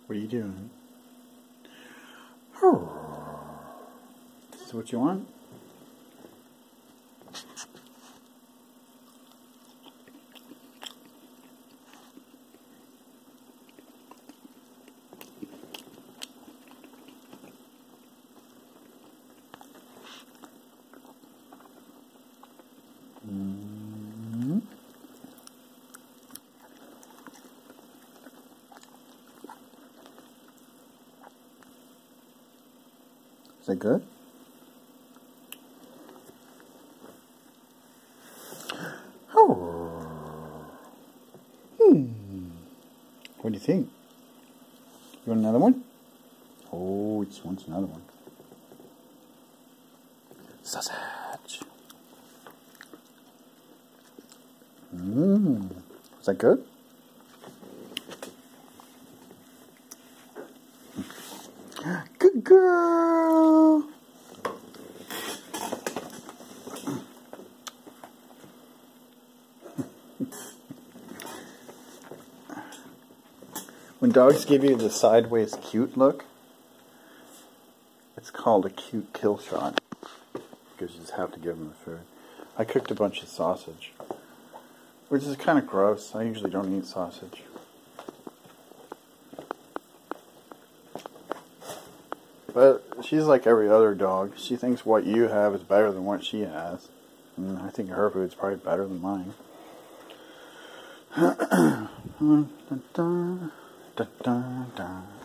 What are you doing? This is what you want? Is that good? What do you think? You want another one? Oh, it just wants another one. Sausage. Is that good? Good girl. When dogs give you the sideways cute look, it's called a cute kill shot, because you just have to give them the food. I cooked a bunch of sausage, which is kind of gross. I usually don't eat sausage. But she's like every other dog. She thinks what you have is better than what she has. And I think her food's probably better than mine.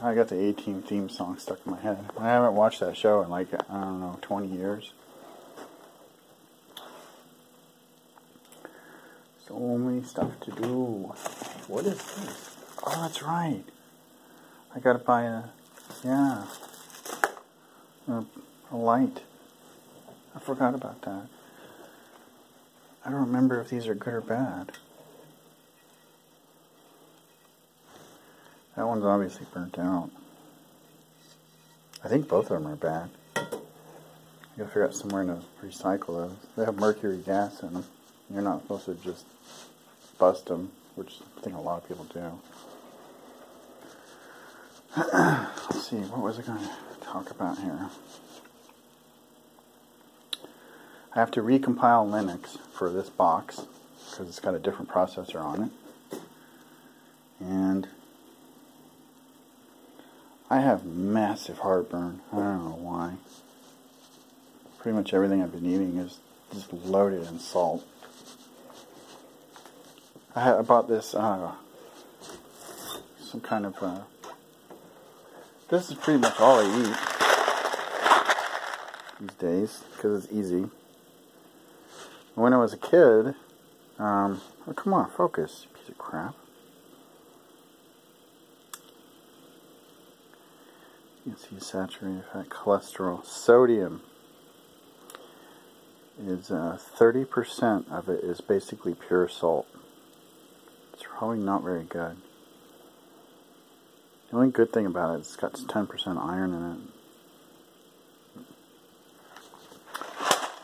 I got the A-Team theme song stuck in my head. I haven't watched that show in like, I don't know, 20 years. So many stuff to do. What is this? Oh, that's right. I gotta buy a light. I forgot about that. I don't remember if these are good or bad. That one's obviously burnt out. I think both of them are bad. I gotta figure out somewhere to recycle those. They have mercury gas in them. You're not supposed to just bust them, which I think a lot of people do. Let's see, what was I going to talk about here? I have to recompile Linux for this box, because it's got a different processor on it. And I have massive heartburn. I don't know why. Pretty much everything I've been eating is just loaded in salt. I bought this, some kind of, this is pretty much all I eat these days, because it's easy. When I was a kid, oh, come on, focus, you piece of crap. You can see saturated fat, cholesterol, sodium is 30% of it is basically pure salt. It's probably not very good. The only good thing about it is it's got 10% iron in it.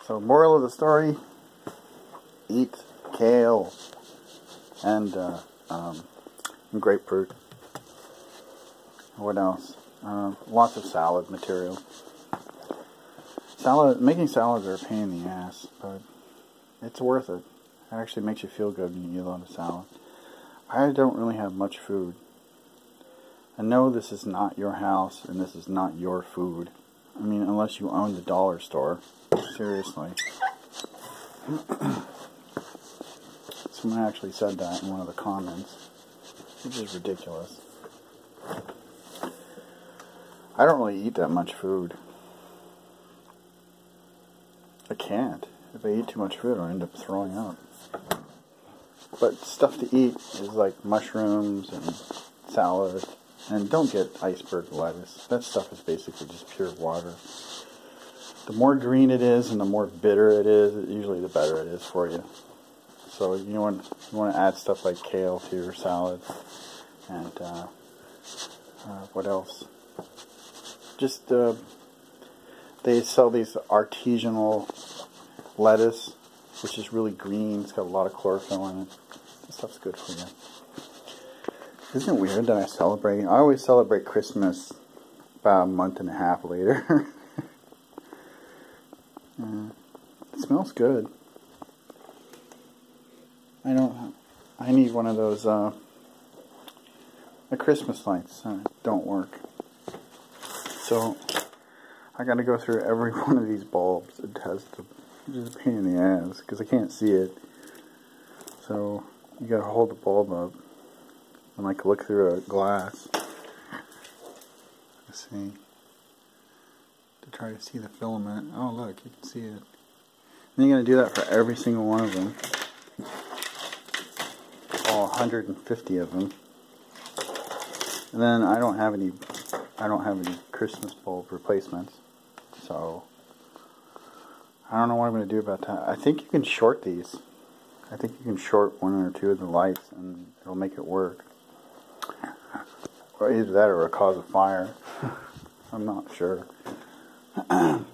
So, moral of the story: eat kale and grapefruit. What else? Lots of salad material. Making salads are a pain in the ass, but it's worth it. It actually makes you feel good when you eat a lot of salad. I don't really have much food. I know this is not your house and this is not your food. I mean, unless you own the dollar store. Seriously. Someone actually said that in one of the comments, which is ridiculous. I don't really eat that much food. I can't. If I eat too much food, I'll end up throwing up. But stuff to eat is like mushrooms and salad. And don't get iceberg lettuce. That stuff is basically just pure water. The more green it is and the more bitter it is, usually the better it is for you. So you want to add stuff like kale to your salad. And what else? Just they sell these artisanal lettuce, which is really green. It's got a lot of chlorophyll in it. This stuff's good for you. Isn't it weird that I always celebrate Christmas about a month and a half later. It smells good. I need one of those, the Christmas lights don't work. So, I gotta go through every one of these bulbs and test them. It's just a pain in the ass, because I can't see it. So, you gotta hold the bulb up and like look through a glass. Let's see. To try to see the filament. Oh look, you can see it. And you're gonna do that for every single one of them. All 150 of them. And then I don't have any Christmas bulb replacements. So I don't know what I'm gonna do about that. I think you can short these. I think you can short one or two of the lights and it'll make it work. Or either that or a cause of fire. I'm not sure. My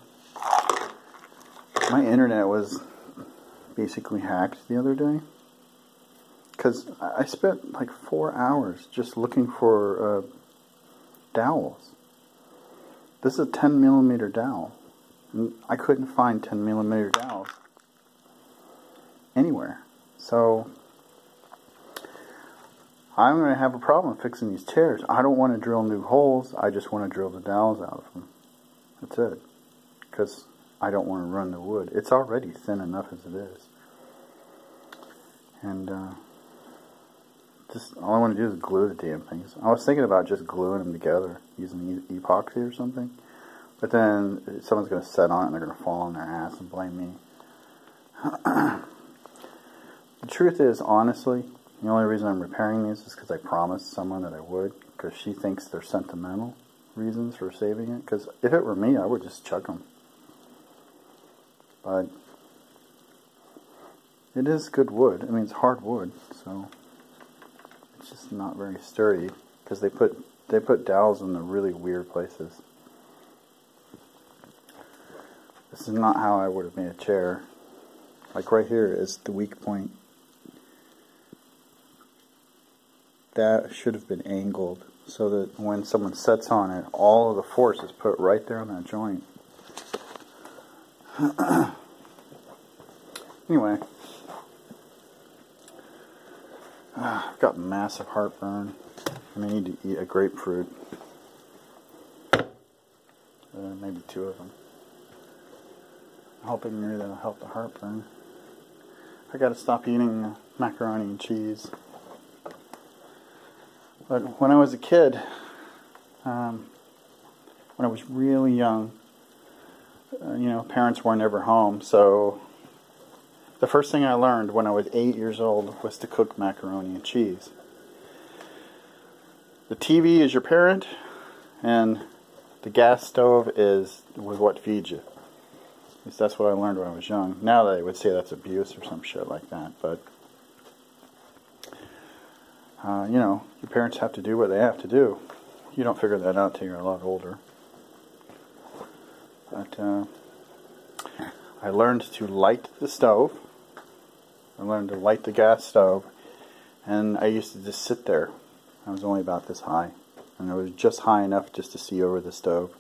internet was basically hacked the other day. Because I spent like 4 hours just looking for dowels. This is a 10mm dowel. And I couldn't find 10mm dowels anywhere. So I'm going to have a problem fixing these chairs. I don't want to drill new holes. I just want to drill the dowels out of them. That's it. Because I don't want to run the wood. It's already thin enough as it is. And just all I want to do is glue the damn things. I was thinking about just gluing them together using epoxy or something. But then someone's going to set on it and they're going to fall on their ass and blame me. The truth is, honestly, the only reason I'm repairing these is because I promised someone that I would, because she thinks they're sentimental reasons for saving it. Because if it were me, I would just chuck them. But it is good wood. I mean, it's hard wood, so it's just not very sturdy. Because they put dowels in the really weird places. This is not how I would have made a chair. Like right here is the weak point. That should have been angled so that when someone sets on it, all of the force is put right there on that joint. Anyway, I've got massive heartburn and I need to eat a grapefruit. Maybe 2 of them. I'm hoping maybe that'll help the heartburn. I gotta stop eating macaroni and cheese. But when I was a kid, when I was really young, parents weren't ever home, so the first thing I learned when I was 8 years old was to cook macaroni and cheese. The TV is your parent, and the gas stove was what feeds you. At least that's what I learned when I was young. Now they would say that's abuse or some shit like that, but your parents have to do what they have to do. You don't figure that out till you're a lot older. But I learned to light the stove. I learned to light the gas stove. And I used to just sit there. I was only about this high. And I was just high enough just to see over the stove.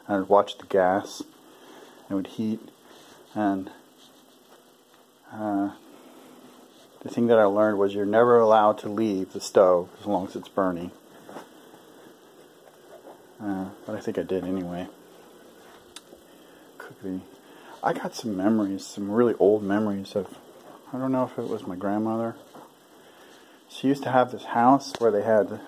And I'd watch the gas. It would heat. And the thing that I learned was you're never allowed to leave the stove as long as it's burning. But I think I did anyway. I got some memories, some really old memories of, I don't know if it was my grandmother. She used to have this house where they had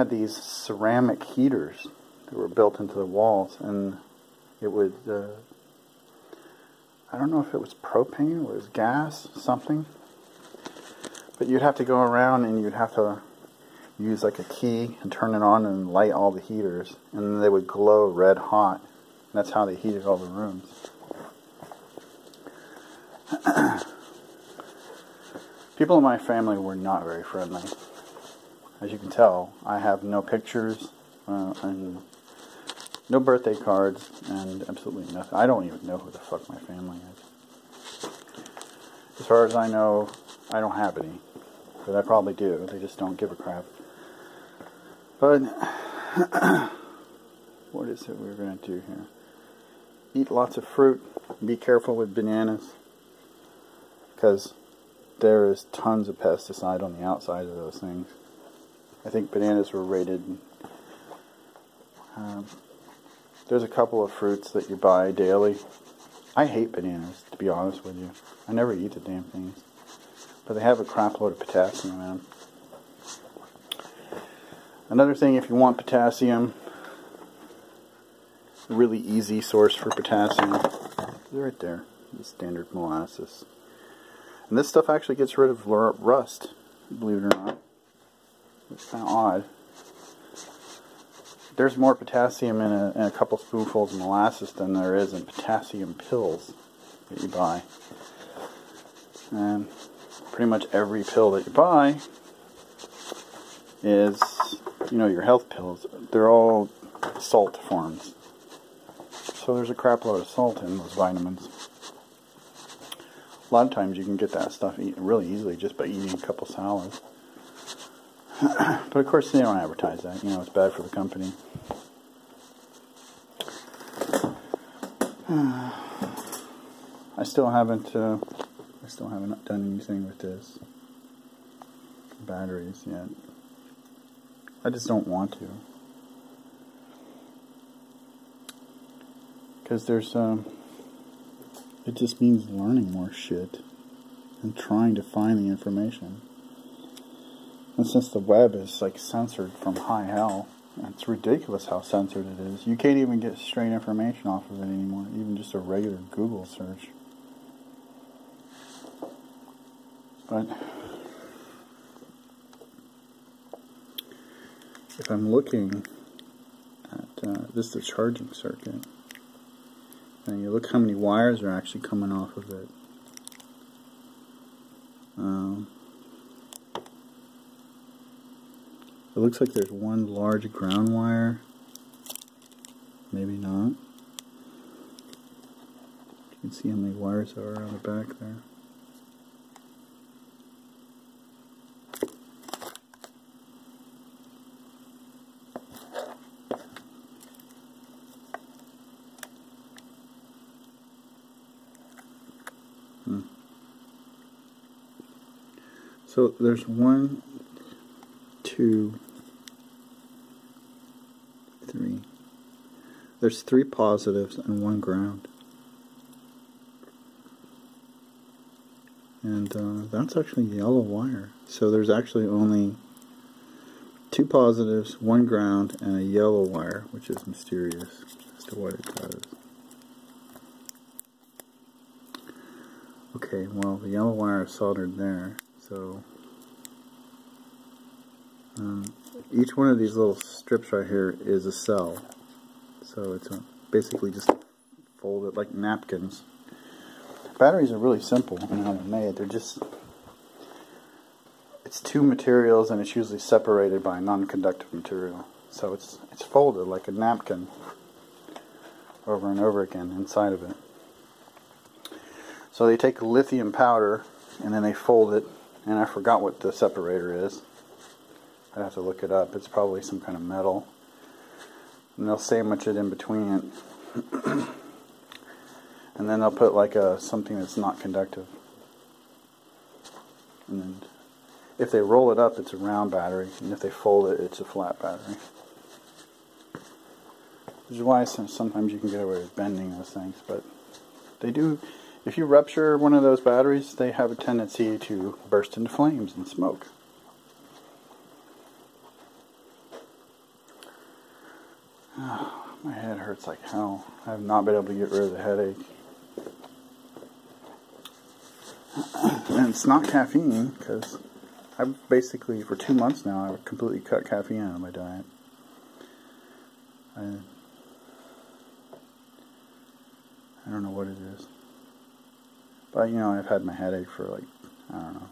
these ceramic heaters that were built into the walls, and it would, I don't know if it was propane or it was gas, something. But you'd have to go around and you'd have to use like a key and turn it on and light all the heaters. And then they would glow red hot. And that's how they heated all the rooms. People in my family were not very friendly. As you can tell, I have no pictures and no birthday cards and absolutely nothing. I don't even know who the fuck my family is. As far as I know, I don't have any. But I probably do. They just don't give a crap. But what is it we're going to do here? Eat lots of fruit. Be careful with bananas, because there is tons of pesticide on the outside of those things. I think bananas were rated. There's a couple of fruits that you buy daily. I hate bananas, to be honest with you. I never eat the damn things. But they have a crap load of potassium in them. Another thing, if you want potassium, a really easy source for potassium, right there, the standard molasses. And this stuff actually gets rid of rust, believe it or not. It's kind of odd. There's more potassium in a couple spoonfuls of molasses than there is in potassium pills that you buy. And pretty much every pill that you buy is, you know, your health pills. They're all salt forms. So there's a crap load of salt in those vitamins. A lot of times you can get that stuff really easily just by eating a couple salads. But of course they don't advertise that. You know, it's bad for the company. I still haven't done anything with this batteries yet. I just don't want to, because there's it just means learning more shit and trying to find the information. And since the web is like censored from high hell, it's ridiculous how censored it is. You can't even get straight information off of it anymore, even just a regular Google search. But if I'm looking at this is the charging circuit, and you look how many wires are actually coming off of it. It looks like there's one large ground wire. Maybe not. You can see how many wires there are on the back there. So there's 1, 2, 3. There's 3 positives and 1 ground. And that's actually yellow wire. So there's actually only 2 positives, 1 ground, and a yellow wire, which is mysterious as to what it does. Okay, well, the yellow wire is soldered there, so each one of these little strips right here is a cell. So it's basically just folded like napkins. Batteries are really simple in how they're made. They're just, it's 2 materials, and it's usually separated by a non-conductive material. So it's folded like a napkin over and over again inside of it. So they take lithium powder and then they fold it, and I forgot what the separator is. I'd have to look it up. It's probably some kind of metal. And they'll sandwich it in between it. And then they'll put like something that's not conductive. And then if they roll it up, it's a round battery. And if they fold it, it's a flat battery. Which is why sometimes you can get away with bending those things. But they do, if you rupture one of those batteries, they have a tendency to burst into flames and smoke. Oh, my head hurts like hell. I have not been able to get rid of the headache. And it's not caffeine, because I've basically, for 2 months now, I've completely cut caffeine out of my diet. I don't know what it is. But, you know, I've had my headache for like, I don't know,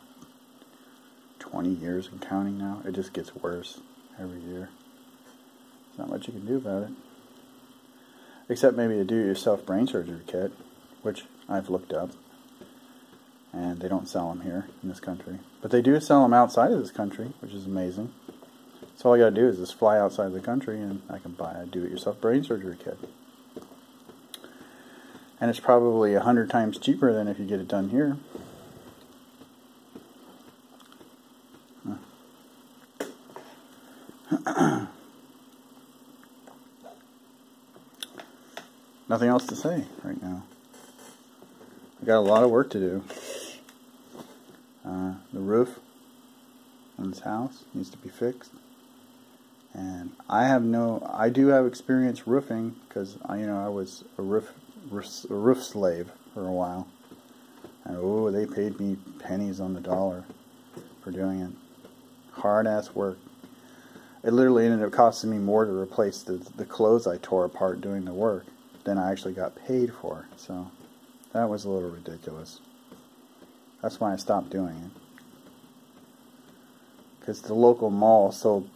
20 years and counting now. It just gets worse every year. There's not much you can do about it. Except maybe a do-it-yourself brain surgery kit, which I've looked up. and they don't sell them here in this country. But they do sell them outside of this country, which is amazing. So all I gotta do is just fly outside the country, and I can buy a do-it-yourself brain surgery kit. And it's probably 100 times cheaper than if you get it done here. Nothing else to say right now. I got a lot of work to do. The roof on this house needs to be fixed, and I do have experience roofing because I was a roof slave for a while, and they paid me pennies on the dollar for doing it. Hard ass work. It literally ended up costing me more to replace the clothes I tore apart doing the work than I actually got paid for. So that was a little ridiculous. That's why I stopped doing it. Because the local mall sold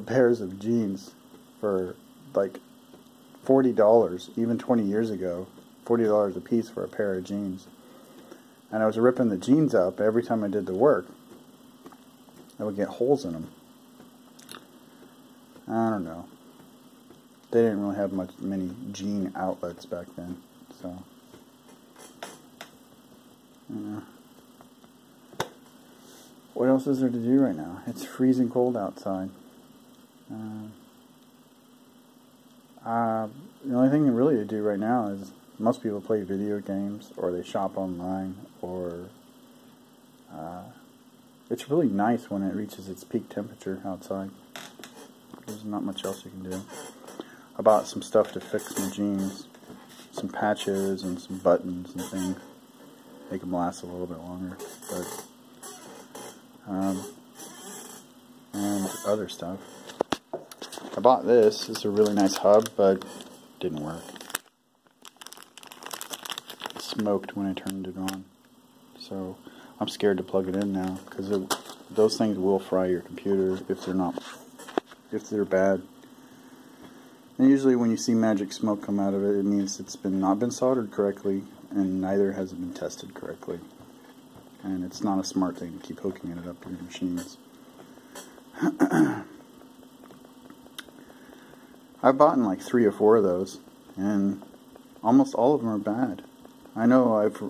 pairs of jeans for like $40, even 20 years ago, $40 a piece for a pair of jeans. And I was ripping the jeans up every time I did the work. I would get holes in them. I don't know. They didn't really have many jean outlets back then, so. What else is there to do right now? It's freezing cold outside. The only thing really to do right now is most people play video games, or they shop online, or it's really nice when it reaches its peak temperature outside. There's not much else you can do. I bought some stuff to fix my jeans, some patches and some buttons and things, make them last a little bit longer. But and other stuff. I bought this. It's a really nice hub, but it didn't work. It smoked when I turned it on. So I'm scared to plug it in now, because those things will fry your computer if they're bad. And usually when you see magic smoke come out of it, it means it's not been soldered correctly, and neither has it been tested correctly. And it's not a smart thing to keep hooking it up to your machines. I've bought like 3 or 4 of those, and almost all of them are bad. I know I've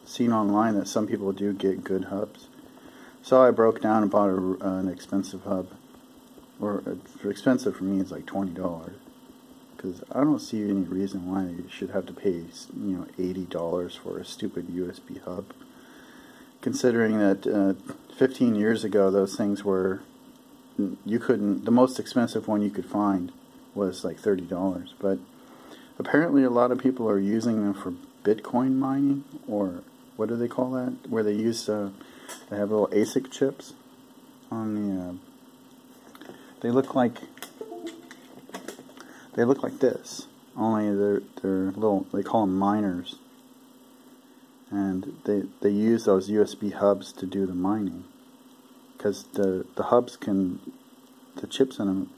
seen online that some people do get good hubs. So I broke down and bought an expensive hub. Or expensive for me is like $20. Because I don't see any reason why you should have to pay $80 for a stupid USB hub. Considering that 15 years ago those things were, the most expensive one you could find was like $30. But apparently a lot of people are using them for Bitcoin mining, or what do they call that? Where they use, they have little ASIC chips on the, they look like this, only they're little, they call them miners. And they use those USB hubs to do the mining, because the hubs the chips in them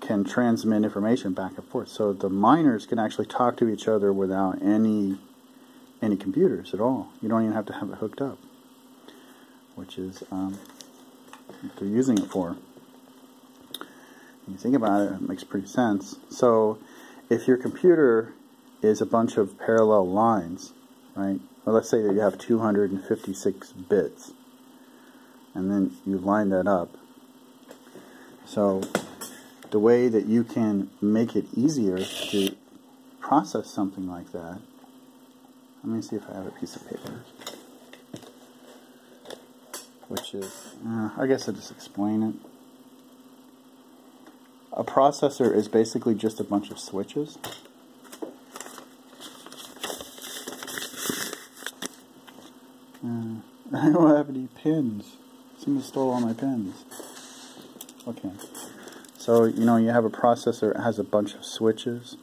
can transmit information back and forth. So the miners can actually talk to each other without any computers at all. You don't even have to have it hooked up, which is what they're using it for. When you think about it, it makes pretty sense. So if your computer is a bunch of parallel lines, right? Well, let's say that you have 256 bits, and then you line that up. So the way that you can make it easier to process something like that, let me see if I have a piece of paper, which is, I guess I'll just explain it. A processor is basically just a bunch of switches. I don't have any pins. Someone stole all my pins. Okay. So, you have a processor that has a bunch of switches.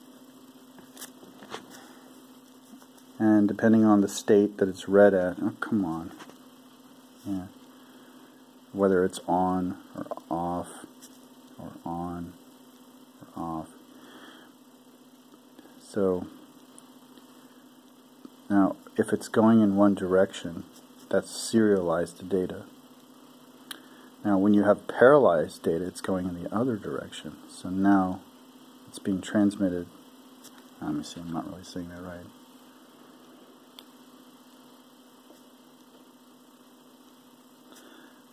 And depending on the state that it's read at, oh, come on. Yeah. Whether it's on or off, or on or off. So, now, if it's going in one direction, that's serialized data. Now, when you have parallelized data, it's going in the other direction. So now it's being transmitted. Let me see, I'm not really saying that right.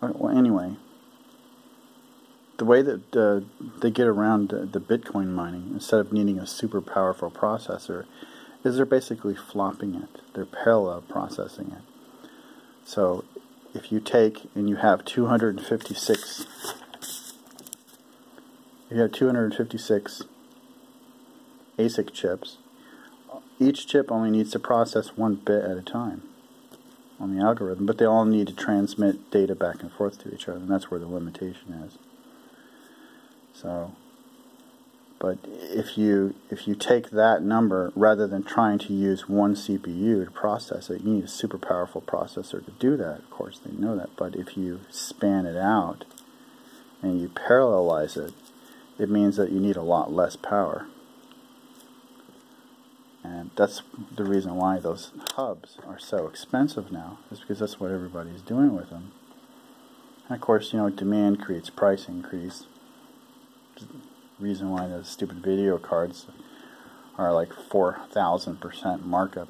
Well, anyway, the way that they get around the Bitcoin mining, instead of needing a super powerful processor, is they're basically flopping it. They're parallel processing it. So if you take and you have 256, ASIC chips, each chip only needs to process one bit at a time on the algorithm, but they all need to transmit data back and forth to each other, and that's where the limitation is. So, but if you take that number, rather than trying to use one CPU to process it, you need a super powerful processor to do that. Of course, they know that. But if you span it out and you parallelize it, it means that you need a lot less power. And that's the reason why those hubs are so expensive now, is because that's what everybody's doing with them. And of course, you know, demand creates price increase. Reason why those stupid video cards are like 4,000% markup.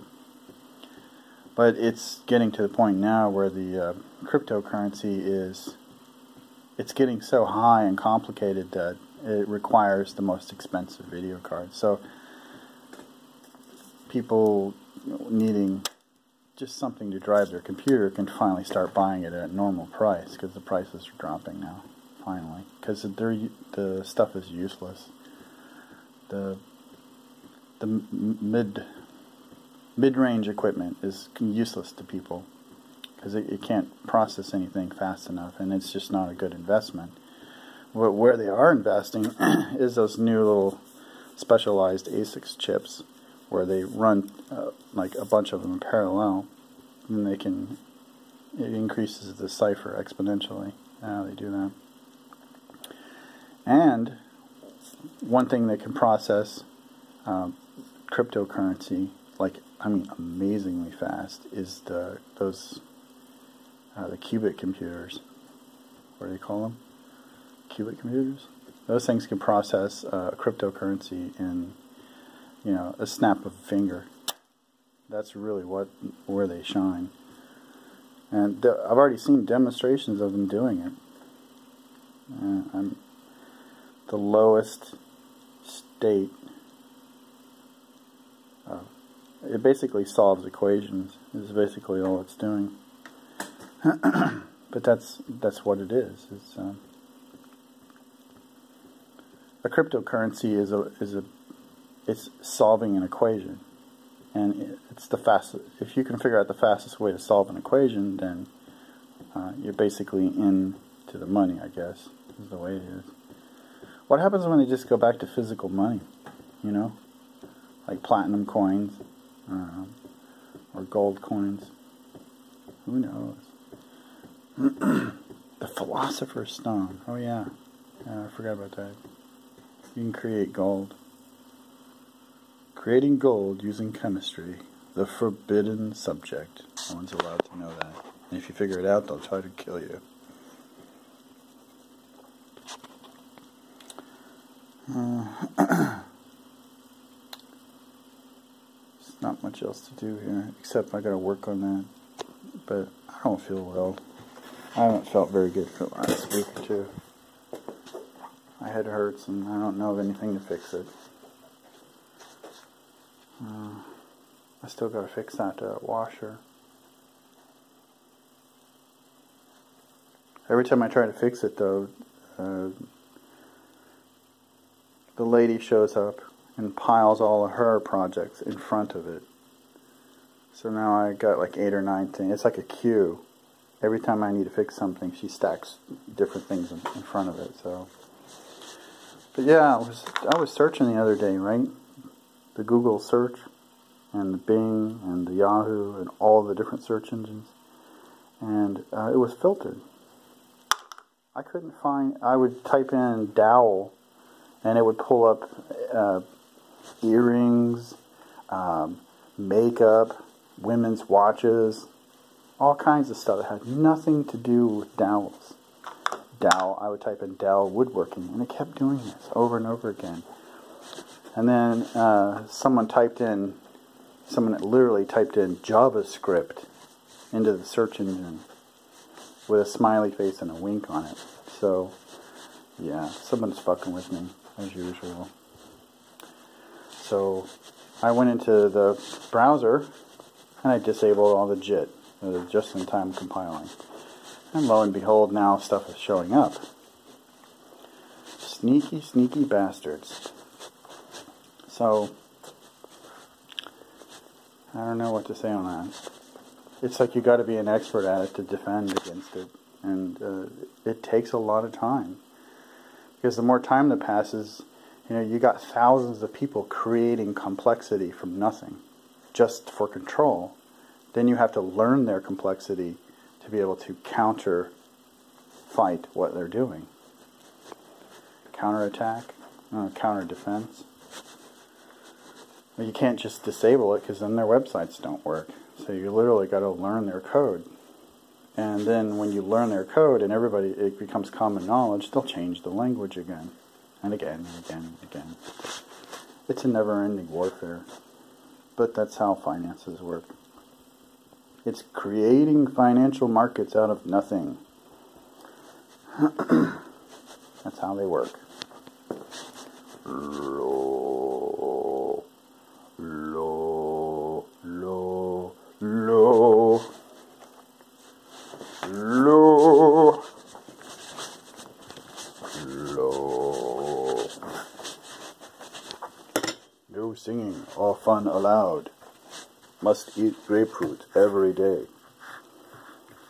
But it's getting to the point now where the cryptocurrency it's getting so high and complicated that it requires the most expensive video cards. So people needing just something to drive their computer can finally start buying it at a normal price, because the prices are dropping now. Finally, because the stuff is useless. The mid-range equipment is useless to people because it can't process anything fast enough, and it's just not a good investment. Where they are investing is those new little specialized ASICs chips, where they run like a bunch of them in parallel, and it increases the cipher exponentially. They do that. And one thing that can process cryptocurrency, amazingly fast, is the qubit computers. What do they call them? Qubit computers. Those things can process cryptocurrency in, a snap of a finger. That's really where they shine. And I've already seen demonstrations of them doing it. The lowest state, it basically solves equations, is basically all it's doing. But that's what it is. It's a cryptocurrency it's solving an equation, and it's the fastest. If you can figure out the fastest way to solve an equation, then you're basically into the money, I guess, is the way it is. What happens when they just go back to physical money, like platinum coins, or gold coins? Who knows? The Philosopher's Stone. Oh yeah, I forgot about that. You can create gold. Creating gold using chemistry, the forbidden subject. No one's allowed to know that. And if you figure it out, they'll try to kill you. There's not much else to do here, except I gotta work on that. But I don't feel well. I haven't felt very good for the last week or two. My head hurts, and I don't know of anything to fix it. I still gotta fix that washer. Every time I try to fix it, though, the lady shows up and piles all of her projects in front of it. So now I got like 8 or 9 things. It's like a queue. Every time I need to fix something, she stacks different things in front of it. So, but yeah, I was searching the other day, right? The Google search and the Bing and the Yahoo and all the different search engines, and it was filtered. I couldn't find. I would type in dowel, and it would pull up earrings, makeup, women's watches, all kinds of stuff that had nothing to do with dowels. Dowel, I would type in Dell woodworking, and it kept doing this over and over again. And then someone literally typed in JavaScript into the search engine with a smiley face and a wink on it. So, yeah, someone's fucking with me, as usual. So, I went into the browser, and I disabled all the JIT, the just-in-time compiling. And lo and behold, now stuff is showing up. Sneaky, sneaky bastards. So, I don't know what to say on that. It's like you got to be an expert at it to defend against it. And it takes a lot of time. Because the more time that passes, you got thousands of people creating complexity from nothing, just for control. Then you have to learn their complexity to be able to fight what they're doing. Counterattack, counter defense. You can't just disable it because then their websites don't work. So you literally got to learn their code. And then when you learn their code and it becomes common knowledge, they'll change the language again. And again, and again, and again. It's a never-ending warfare. But that's how finances work. It's creating financial markets out of nothing. That's how they work. Low, low, low, low, low, low. No singing or fun allowed. Must eat grapefruit every day.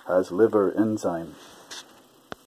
Has liver enzyme.